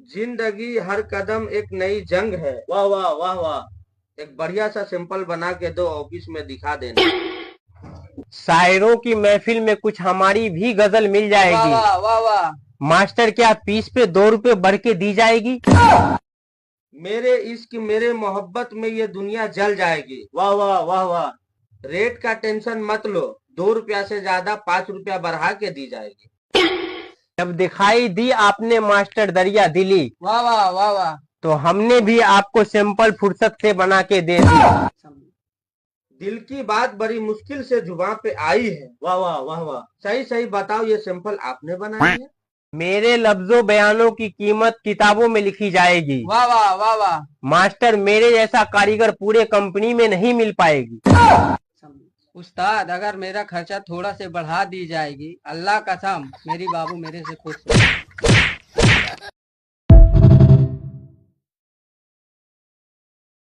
जिंदगी हर कदम एक नई जंग है। वाह वाह वाह वाह। एक बढ़िया सा सिंपल बना के दो, ऑफिस में दिखा देना। शायरों की महफिल में कुछ हमारी भी गजल मिल वाह जाएगी। वाह वाह वाह। मास्टर क्या फीस पे 2 रुपए बढ़ के दी जाएगी? मेरे इश्क मेरे मोहब्बत में ये दुनिया जल जाएगी। वाह वाह वाह वाह। रेट का टेंशन मत लो, 2 रुपया से ज्यादा 5 रुपया बढ़ा के दी जाएगी। जब दिखाई दी आपने मास्टर दरिया दिली, वाह वाह वाह वाह। तो हमने भी आपको सिंपल फुर्सत से बना के दे दी। दिल की बात बड़ी मुश्किल से जुबान पे आई है। वाह वाह वाह वाह। सही सही बताओ, ये सिंपल आपने बनाई है? मेरे लफ्जों बयानों की कीमत किताबों में लिखी जाएगी। वाह वाह वाह वाह। मास्टर मेरे जैसा कारीगर पूरे कंपनी में नहीं मिल पाएगी। उस्ताद, अगर मेरा खर्चा थोड़ा से बढ़ा दी जाएगी, अल्लाह कसम मेरी बाबू मेरे से खुश है।